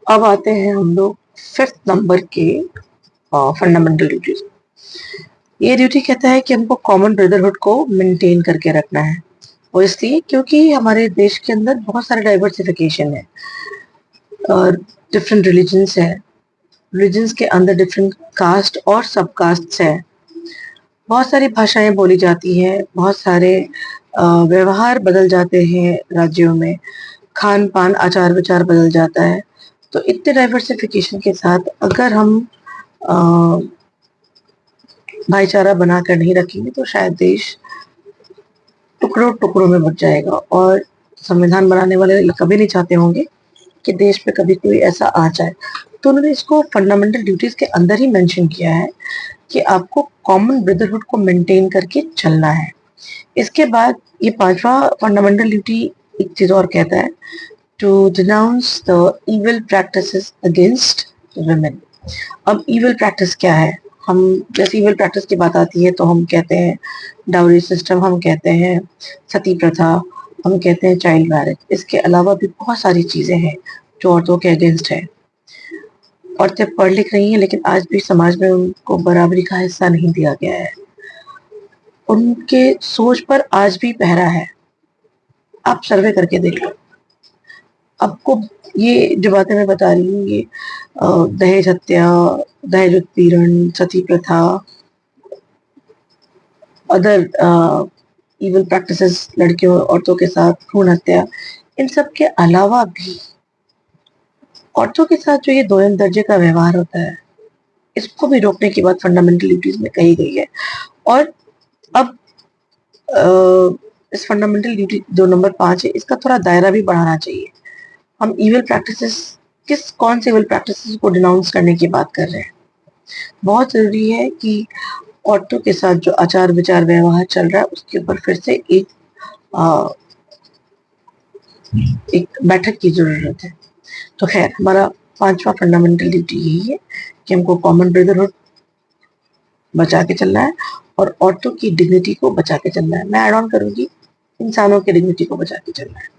अब आते हैं हम लोग 5th नंबर के फंडामेंटल ड्यूटीज। ये ड्यूटी कहता है कि हमको कॉमन ब्रदरहुड को मेंटेन करके रखना है। और इसलिए क्योंकि हमारे देश के अंदर बहुत सारे डाइवर्सिफिकेशन है और डिफरेंट रिलीजन्स है। रिलीजन्स के अंदर डिफरेंट कास्ट और सब कास्ट है। बहुत सारी भाषाएं बोली जाती हैं, बहुत सारे व्यवहार बदल जाते हैं राज्यों में, खान पान आचार विचार बदल जाता है। तो इतने डाइवर्सिफिकेशन के साथ अगर हम भाईचारा बनाकर नहीं रखेंगे तो शायद देश टुकड़ों टुकड़ों में बच जाएगा। और संविधान बनाने वाले कभी नहीं चाहते होंगे कि देश पे कभी कोई ऐसा आ जाए। तो उन्होंने इसको फंडामेंटल ड्यूटीज के अंदर ही मेंशन किया है कि आपको कॉमन ब्रदरहुड को मेंटेन करके चलना है। इसके बाद ये 5वां फंडामेंटल ड्यूटी एक चीज और कहता है, to denounce the evil practices against women. अब इविल प्रैक्टिस क्या है? हम जैसे इविल प्रैक्टिस की बात आती है तो हम कहते हैं डाउरी सिस्टम, हम कहते हैं सती प्रथा, हम कहते हैं चाइल्ड मैरिज। इसके अलावा भी बहुत सारी चीजें हैं जो औरतों के अगेंस्ट है। औरतें पढ़ लिख रही हैं लेकिन आज भी समाज में उनको बराबरी का हिस्सा नहीं दिया गया है। उनके सोच पर आज भी पहरा है। आप सर्वे करके देख लो, आपको ये जो बातें मैं बता रही हूँ, ये दहेज हत्या, दहेज उत्पीड़न, सती प्रथा, अदर इविल प्रैक्टिसेस, लड़कियों औरतों के साथ भ्रूण हत्या, इन सब के अलावा भी औरतों के साथ जो ये दोयम दर्जे का व्यवहार होता है, इसको भी रोकने की बात फंडामेंटल ड्यूटीज में कही गई है। और अब इस फंडामेंटल ड्यूटी जो नंबर 5 है, इसका थोड़ा दायरा भी बढ़ाना चाहिए। हम इविल प्रैक्टिसेस कौन से इविल प्रैक्टिसेस को डिनाउंस करने की बात कर रहे हैं। बहुत जरूरी है कि औरतों के साथ जो आचार विचार व्यवहार चल रहा है उसके ऊपर फिर से एक बैठक की जरूरत है। तो खैर, हमारा 5वां फंडामेंटल ड्यूटी यही है कि हमको कॉमन ब्रदरहुड बचा के चलना है और औरतों की डिग्निटी को बचा के चलना है। मैं ऐड ऑन करूंगी, इंसानों की डिग्निटी को बचा के चलना है।